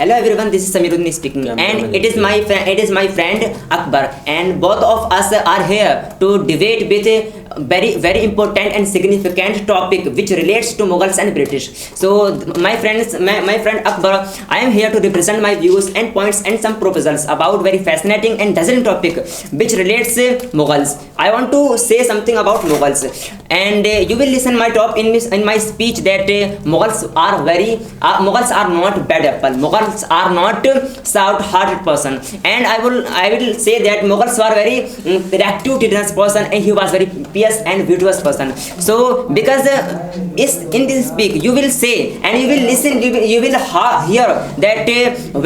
Hello everyone, this is Samiruddin speaking, and it is my friend Akbar, and both of us are here to debate with a very important and significant topic which relates to Mughals and British. So my friend Akbar, I am here to represent my views and points and some proposals about very fascinating and dazzling topic which relates Mughals. I want to say something about Mughals, and you will listen my talk in my speech that Mughals are not bad apple. Mughals are not soft-hearted person, and I will say that Mughals were very active tedious person, and he was very pious and virtuous person. So because is in this speak you will say and you will listen, you will hear that who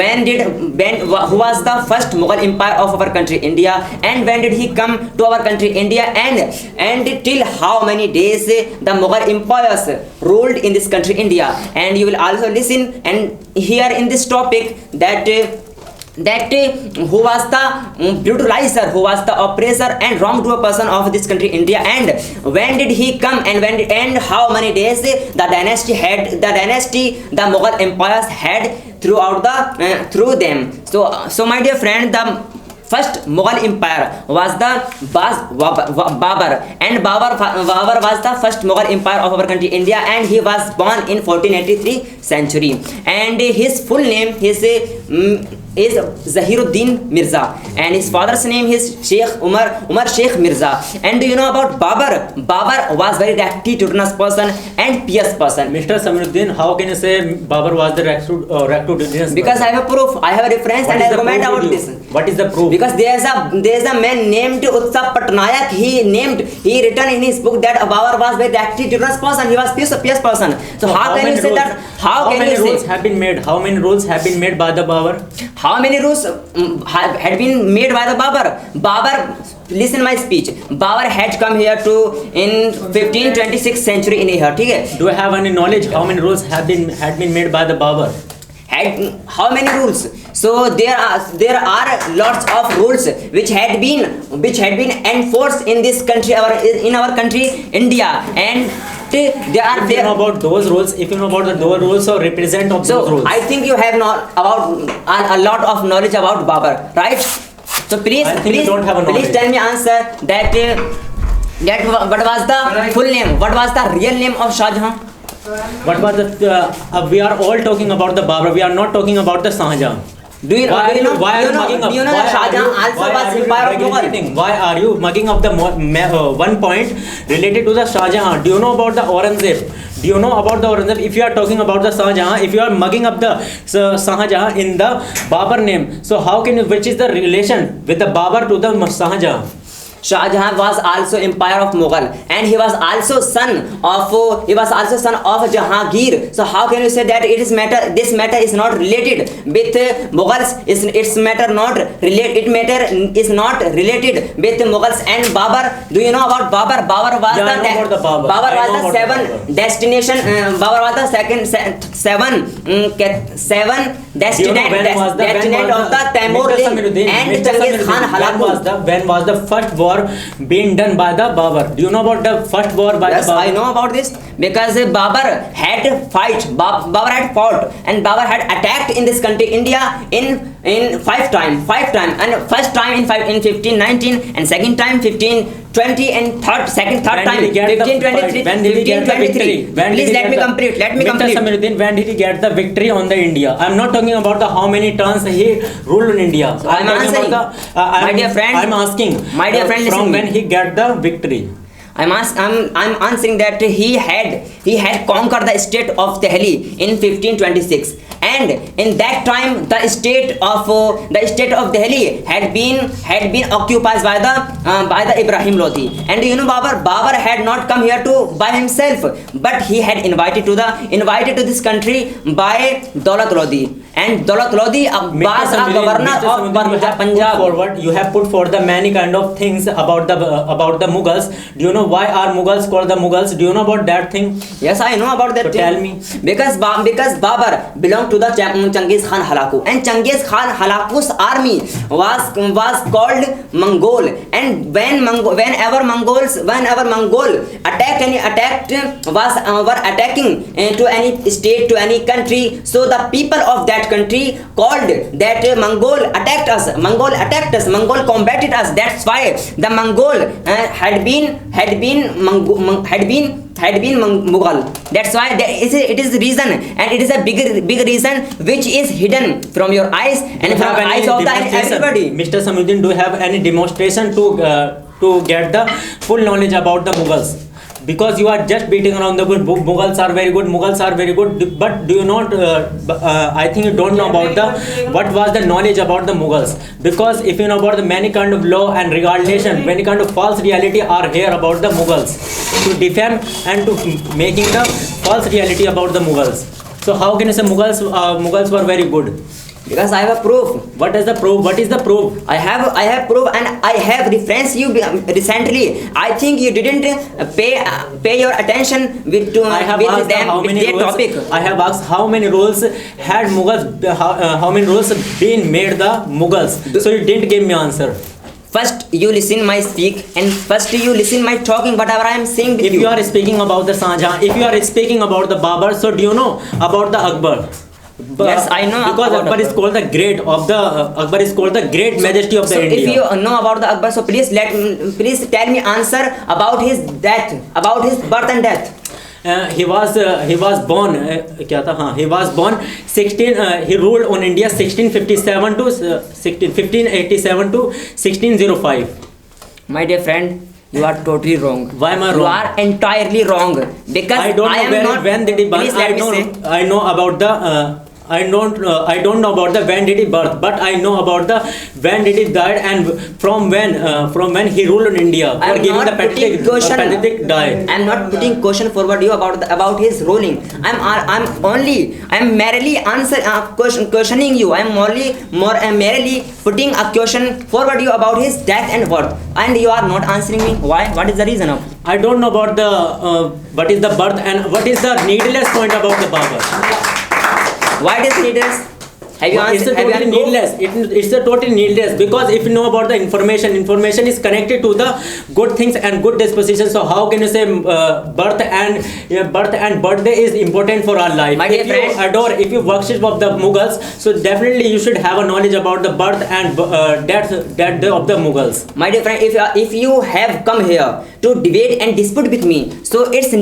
was the first Mughal empire of our country India, and when did he come to our country India, and till how many days the Mughal empires ruled in this country India. And you will also listen and hear in this topic that who was the brutalizer, who was the oppressor and wrongdoer person of this country India, and when did he come, and how many days the Mughal empires had through them. So my dear friend, the first Mughal empire was Babur, and Babur was the first Mughal empire of our country India, and he was born in 1483 century, and his full name is Zahiruddin Mirza, and his father's name is Sheikh Umar Sheikh Mirza. And do you know about Babur? Babur was very rectitudinous person and pious person. Mr. Samiruddin, how can you say Babur was the rectitudinous? Because I have a proof, I have a reference, and I comment about this. What is the proof? Because there is a man named Utsav Patnaik. He written in his book that Babur was very rectitudinous person. He was pious person. So how can you say that? How many rules have been made? How many rules have been made by the Babur? How many rules had been made by the Babur? Babur, listen my speech. Babur had come here in 1526 century in here. Okay? Do you have any knowledge how many rules had been made by the Babur? How many rules? So there are lots of rules which had been enforced in this country, in our country India, and if you know about those rules, if you know about those rules or represent of those rules. I think you have not about a lot of knowledge about Babur, right? So please tell me answer that what was the full name? What was the real name of Shah Jahan? What was the? We are all talking about the Babur. We are not talking about the Shah Jahan. Do you know that Shah Jahan also was empire of Mughal? Why are you mugging up the one point related to the Shah Jahan? Do you know about the Aurangzeb? Do you know about the Aurangzeb? If you are talking about the Shah Jahan, if you are mugging up the Shah Jahan in the Babur name, so how can you? Which is the relation with the Babur to the Shah Jahan? Shah Jahan was also empire of Mughal, and he was also son of Jahangir. So how can you say that this matter is not related with Mughals? Its matter not related. It matter is not related with Mughals and Babur. Do you know about Babur? Babur was the seven destination. Babur was the seven destination of the Timur and Genghis Khan Halaku. When was the first war being done by the Babur? Do you know about the first war by the Babur? Yes, I know about this because Babur had fought, and Babur had attacked in this country India in five time, and first time in 1519, and second time 1520, and third time 1523. Please let me complete. Mr. Samiruddin, when did he get the victory on the India? I am not talking about the how many turns he ruled in India. So I'm asking, my dear friend, from when he get the victory. I'm answering that he had conquered the state of Delhi in 1526, and in that time the state of Delhi had been occupied by the Ibrahim Lodi. And you know Babur had not come here by himself, but he had invited to this country by Daulat Lodi. And Daulat Lodi was a governor of Punjab. You have put forward the many kind of things about the Mughals. Do you know why are Mughals called the Mughals? Do you know about that thing? Yes, I know about that. So tell me. Because Babur belonged to the Genghis Khan Halaku, and Genghis Khan Halaku's army was called Mongol. And whenever Mongol were attacking to any state, to any country, so the people of that country called that Mongol attacked us, Mongol combated us. That's why the Mongol had been Mughal. That's why it is the reason, and it is a big reason which is hidden from your eyes and from the eyes of everybody. Mr. Samiuddin, do you have any demonstration to get the full knowledge about the Mughals? Because you are just beating around the bush. Mughals are very good, but do you not? I think you don't know about what was the knowledge about the Mughals. Because if you know about the many kind of law and regulation, many kind of false reality are here about the Mughals, to defame and to making the false reality about the Mughals. So how can you say Mughals were very good? Because I have a proof. What is the proof? What is the proof? I have proof, and I have referenced you recently. I think you didn't pay your attention with them with their topic. I have asked how many rules had Mughals, how many rules been made the Mughals. So you didn't give me answer. First you listen my speak, and first you listen my talking, whatever I am saying with you. If you are speaking about the Shahjahan, if you are speaking about the Babur, so do you know about the Akbar? Yes, I know. Because Akbar is called the great of the Akbar is called the great majesty of the India. If you know about the Akbar, so please tell me answer about his death, about his birth and death. He was born he was born 16 he ruled on India 1657 to 1587 to 1605. My dear friend, you are totally wrong. Why am I wrong? You are entirely wrong, because I don't know when did he born. I know about the I don't know about the when did he birth, but I know about the when did he died, and from when he ruled in India for giving the pathetic die. I am not putting question forward you about his ruling. I am merely questioning you. I am merely putting a question forward you about his death and birth, and you are not answering me. Why? What is the reason of? I don't know about the what is the birth and what is the needless point about the Babur. Why it is needless? Have you answered? It's totally needless. It's a totally needless, because if you know about the information is connected to the good things and good disposition. So how can you say birth and birthday is important for our life? If you adore, if you worship of the Mughals, so definitely you should have a knowledge about the birth and death of the Mughals. My dear friend, if you have come here to debate and dispute with me, so it's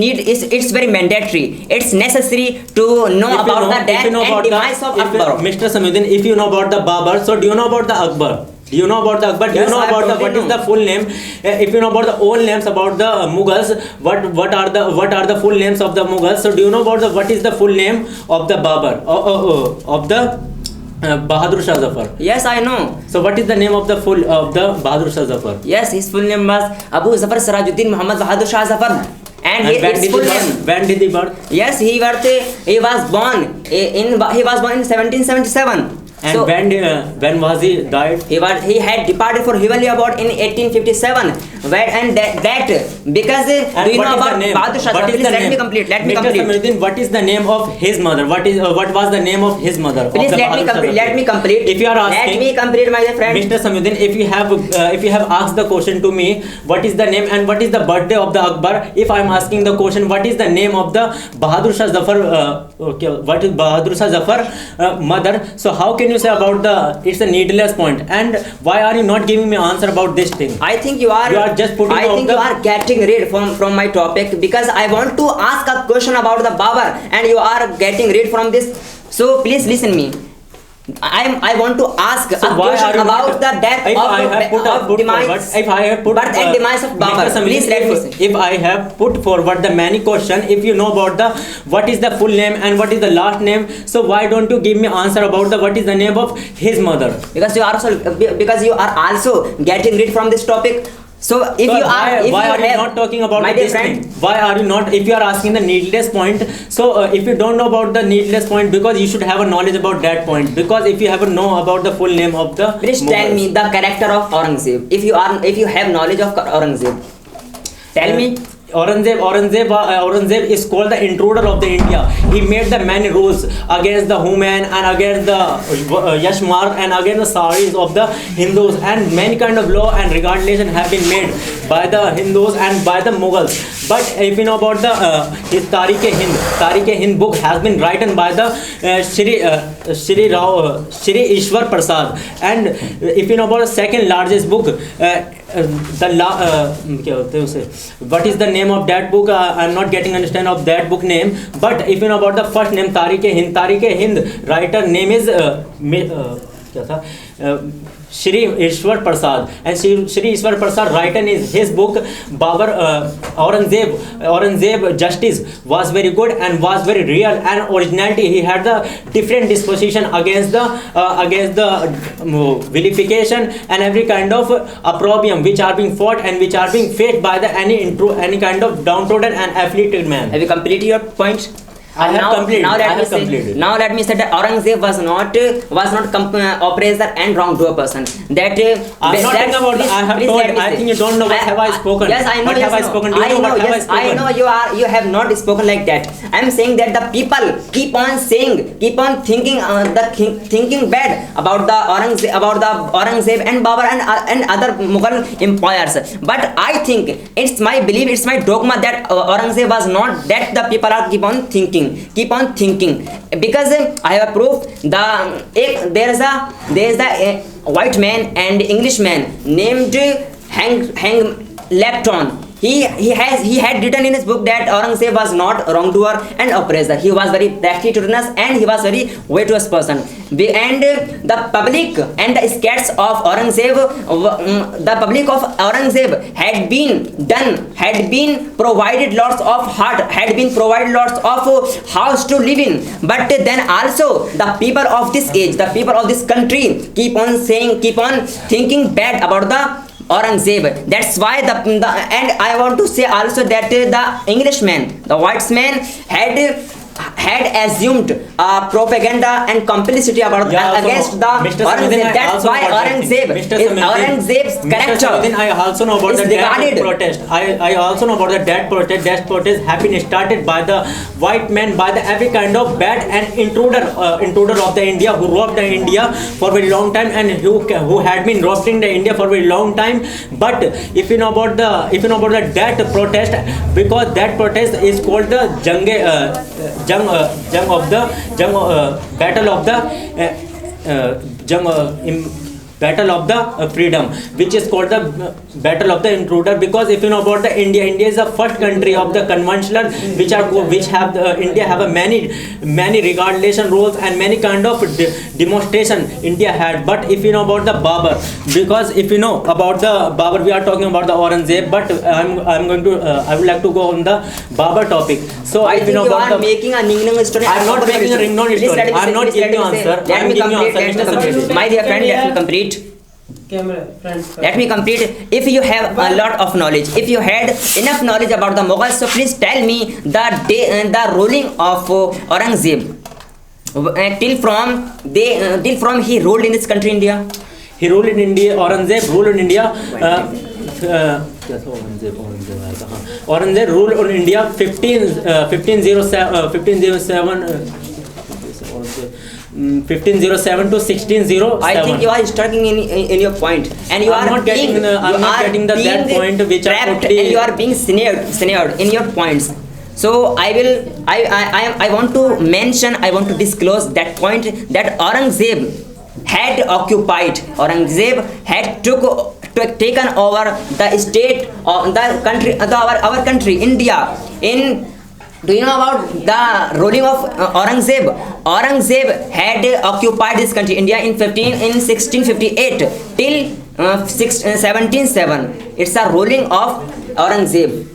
very mandatory. It's necessary to know about the death and demise of Akbar. Mr. Samiuddin, if you know about the Babur, so do you know about the Akbar? Do you know about the Akbar? Do you know about what is the full name? If you know about the old names about the Mughals, what are the full names of the Mughals? So do you know about what is the full name of the Babur of the Bahadur Shah Zafar? Yes, I know. So what is the name of the full of the Bahadur Shah Zafar? Yes, his full name was Abu Zafar Sirajuddin Muhammad Bahadur Shah Zafar. And when did he birth? Yes, he was born in 1777. And so, when was he died? He had departed for heavenly abode in 1857. Because do you know about Bahadur Shah? Please let me complete. Samiuddin, what is the name of his mother? What was the name of his mother? Please let me complete. If you are asking, let me complete, my dear friend. Mr. Samiuddin, if you have asked the question to me, what is the name and what is the birthday of the Akbar? If I am asking the question, what is the name of the Bahadur Shah Zafar? What is Bahadur Shah Zafar mother? So how can you say about it's a needless point, and why are you not giving me answer about this thing? I think you are just putting you are getting rid from my topic, because I want to ask a question about the Babur and you are getting rid from this. So please listen me. I want to ask a question about the death birth and demise of Babur. Please let me say. If I have put forward the many question, if you know about what is the full name and what is the last name, so why don't you give me answer about what is the name of his mother? Because you are also getting rid from this topic. So why are you not talking about this thing? Why are you not? If you are asking the needless point, so if you don't know about the needless point, because you should have a knowledge about that point. Because if you have a know about the full name of the please tell me the character of Aurangzeb. If you have knowledge of Aurangzeb. Tell me. Aurangzeb is called the intruder of the India. He made the many rules against the women and against the Yashmark and against the saris of the Hindus, and many kind of law and regulation have been made by the Hindus and by the Mughals. But if you know about the his Tariq-e-Hind book has been written by the Shri Ishwar Prasad. And if you know about the second largest book, what is the name of that book? I'm not getting understand of that book name. But if you know about the first name, Tariq-e-Hind writer name is Shri Ishwar Prasad, and Shri Ishwar Prasad written is his book Aurangzeb Justice was very good and was very real and originality. He had the different disposition against the vilification and every kind of opprobrium which are being fought and which are being faced by the any kind of downtrodden and afflicted man. Have you completed your point? I have completed. Now let me say that Aurangzeb was not oppressor and wrongdoer person. That I'm not talking about. I have told. I think you don't know what have I spoken. Yes, I know. What have I spoken? Do you know what have I spoken? I know you have not spoken like that. I am saying that the people keep on thinking thinking bad about the Aurangzeb and Babur and other Mughal empires. But I think it's my belief, it's my dogma that Aurangzeb was not that. The people are keep on thinking because I have proof. There is a white man and English man named Hang Lepton. He had written in his book that Aurangzeb was not wrongdoer and oppressor. He was very rectitudinous and he was very virtuous person. And the public and the scats of Aurangzeb, had been provided lots of house to live in. But then also the people of this age, the people of this country keep on thinking bad about the Aurangzeb. That's why and I want to say also that the Englishman, the whitesman had assumed propaganda and complicity about against the Aurangzeb. That's why Aurangzeb's character I also know about the that protest. I also know about the that protest. That protest have been started by the white men, by the every kind of bad and intruder of the India who robbed the India for a very long time and who had been robbing the India for a very long time. But if you know about the that protest, because that protest is called the Battle of the Freedom, which is called the Battle of the Intruder. Because if you know about the India is the first country of the conventional India have a many regulation rules and many kind of demonstration India had. But if you know about the Babur, because if you know about the Babur, we are talking about the Aurangzeb, but I would like to go on the Babur topic. So I think you are making a ring story. I am not making a ring story. I am not giving you answer. I am giving you answer. My dear friend, let me complete. Let me complete. If you have a lot of knowledge, if you had enough knowledge about the Mughals, so please tell me the ruling of Aurangzeb till from he ruled in this country India. He ruled in India. Aurangzeb ruled in India. Aurangzeb ruled in India 1507 to 1607. I think you are stuck in your point, and you are not getting that point which trapped, and you are being snared in your points. So I want to mention, I want to disclose that point that Aurangzeb had occupied. Aurangzeb had taken over the state of the country, our country India. Do you know about the ruling of Aurangzeb? Aurangzeb had occupied this country India in 1658 till 1707. It's a ruling of Aurangzeb,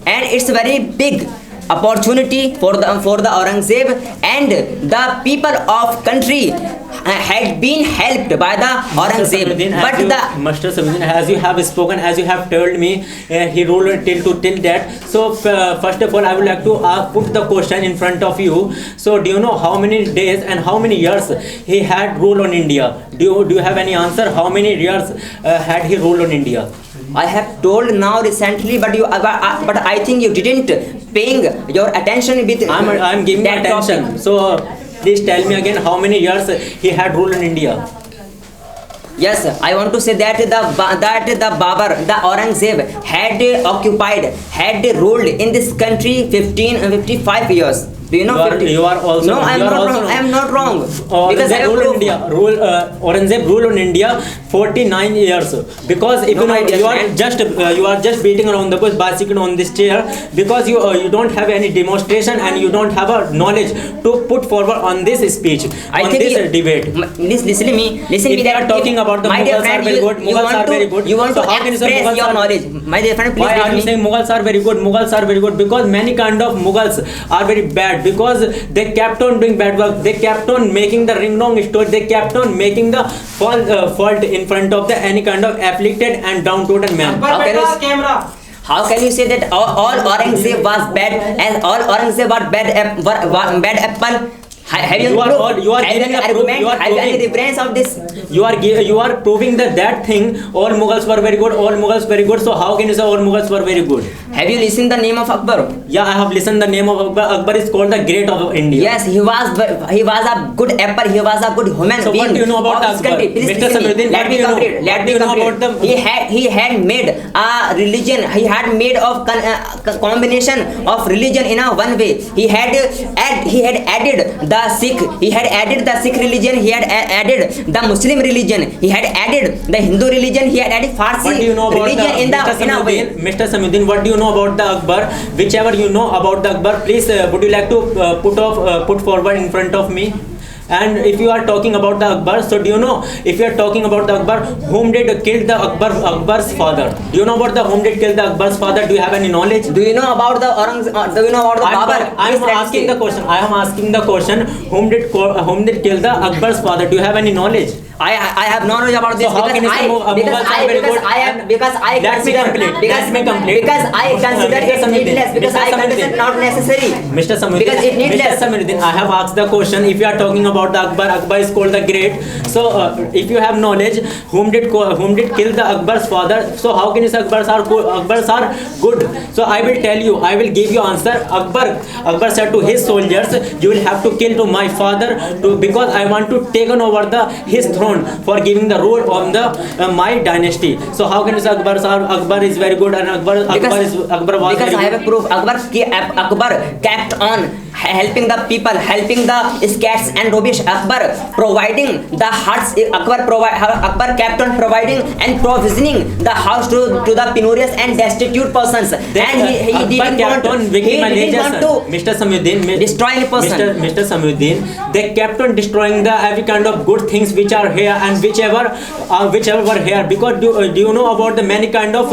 and it's a very big opportunity for the Aurangzeb and the people of country had been helped by the Aurangzeb, but the Mr. Samudin, as you have spoken, as you have told me, he ruled till that. So first of all, I would like to put the question in front of you. So do you know how many days and how many years he had ruled on India? Do you have any answer? How many years had he ruled on India? I have told now recently, but I think you didn't paying your attention with I'm giving that attention. topic. So please tell me again how many years he had ruled in India. Yes, I want to say that the Babar, the Aurangzeb had occupied, had ruled in this country 55 years. Do you know? You are also no. I am not wrong. I am not wrong. Because I ruled proof. India. Aurangzeb ruled on India 49 years. Because if No, you know my dear you are just beating around the bush by sitting on this chair, because you don't have any demonstration and you don't have a knowledge to put forward on this speech, I on think this debate. Listen to me. Listen If me. you are talking about the my dear Mughals are friend, very good, Mughals are very good. You want So to how can you say express Mughals your are- knowledge, my dear friend. Please Why are let you me. saying Mughals are very good? Mughals are very good because many kind of Mughals are very bad, because they kept on doing bad work. They kept on making the ring wrong story. They kept on making the fault in front of the any kind of afflicted and downtrodden man. How can you say that all Aurangzeb was bad and all Aurangzeb was bad apple? Have you You are proof? all- you are have giving any a proof, argument? you are Have any proving. reference of this? You are proving that thing. All Mughals were very good. All Mughals very good. So how can you say all Mughals were very good? Have you listened the name of Akbar? Yeah, I have listened the name of Akbar. Akbar is called the Great of India. Yes, he was a good apple. He was a good human So being. what do you know about of this Akbar? country. Please Mr. listen me. Samudin, Let what me do you know? complete. Let What do me you know complete. about the- He had made a religion. He had made of combination of religion in a one way. He had added the Sikh. He had added the Sikh religion. He had added the Muslim religion. He had added the Hindu religion. He had added Farsi What do you know about religion the in a way. Mr. Samudin, what do you know about the Akbar? Whichever you know about the Akbar, please would you like to put forward in front of me? And if you are talking about the Akbar, so do you know, if you are talking about the Akbar, whom did kill the Akbar's father? Do you know about the whom did kill the Akbar's father? Do you have any knowledge? Do you know about the Aurangzeb? Do you know about the Babar? I am asking the question. I am asking the question. Whom did kill the Akbar's father? Do you have any knowledge? I have knowledge about this So how can you say Mughals are very good? because I Let me consider complete. because Let me complete. because I consider Mr. it Samudin, needless, because Mr. I consider Samudin. it not necessary. Mr. Samudin, Because it needless. Mr. Samudin, I have asked the question. If you are talking about the Akbar is called the Great. So if you have knowledge, whom did kill the Akbar's father? So how can you say Akbar's are good? So I will tell you. I will give you answer. Akbar said to his soldiers, "You will have to kill to my father because I want to take over his throne for giving the rule on the my dynasty." So how can you say Akbar is very good and Akbar was Because very I have good? a proof. Akbar kept on helping the people, helping the scats and rubbish. Akbar providing the huts. Akbar kept on providing and provisioning the house to the penurious and destitute persons. And he didn't want on to Mr. Samudin, destroy any person. Mr. Samudin, they kept on destroying the every kind of good things which are here and whichever were here, because do you know about the many kind of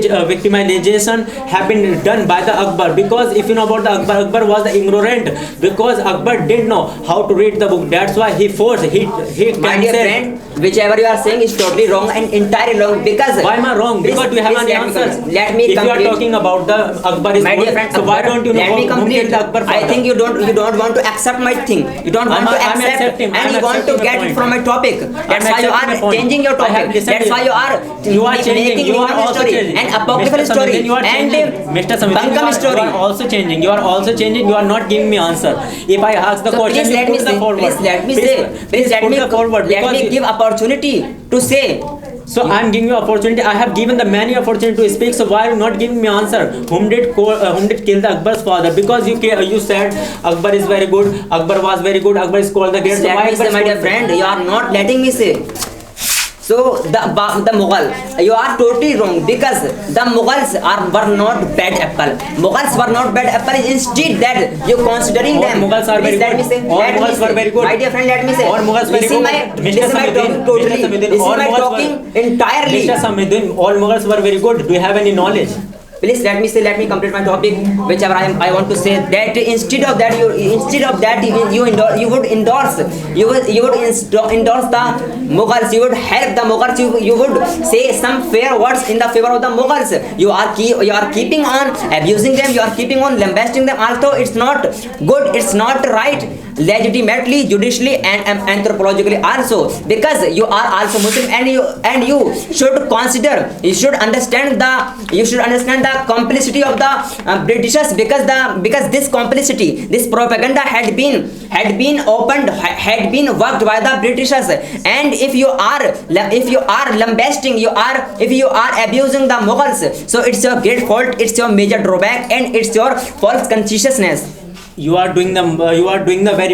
victimization have been done by the Akbar. Because if you know about the Akbar was the ignorant, because Akbar didn't know how to read the book. That's why he forced he My dear friend, whichever you are saying is totally wrong and entirely wrong. Because why am I wrong? Because do you have any answer? Let me if you are complete. talking about the Akbar is My good, dear friend, so why don't you know let me whom complete. killed the Akbar father? I think you don't want to accept my thing. You don't want to I'm accept, accepting. and I'm you want to accepting get your it point. from my topic. That's why you accepting your are point. changing your I have topic. listened That's to why you are changing. making You are Hindu also story changing. and apocryphal Mr. story Samudin, you are and changing. Mr. Samudin, Bangam story. you are also changing. You are also changing. You are not giving me answer. If I ask the So question, please you let me put the say. forward. Please let me say. Please let put me the forward. let me because give opportunity to say. So I am giving you opportunity. I have given the many opportunity to speak. So why are you not giving me answer? Whom did kill the Akbar's father? Because you said Akbar is very good. Akbar was very good. Akbar is called the great. So Let why me say, Akbar my is dear called- friend, you are not letting me say. So the Mughal, you are totally wrong, because the Mughals were not bad apple. Mughals were not bad apple. Instead that you considering All them. Mughals are very Please let good. me say. All let me Mughals say. were very good. My dear friend, let me say. All Mughals very Listen good. my listen my talking totally. Mr. Samudin, Listen all my Mughals talking were- entirely. Mr. Samudin, all Mughals were very good. Do you have any knowledge? please let me complete my topic, whichever I want to say, that instead of that you would endorse the Mughals, you would help the Mughals, you would say some fair words in the favor of the Mughals. You are keeping on abusing them, you are keeping on lambasting them, although it's not good, it's not right, legitimately, judicially, and anthropologically also, because you are also Muslim, and you should consider, you should understand the complicity of the Britishers, because this complicity, this propaganda had been opened, had been worked by the Britishers. And if you are lambasting, if you are abusing the Mughals, so it's your great fault, it's your major drawback, and it's your false consciousness. You are doing the very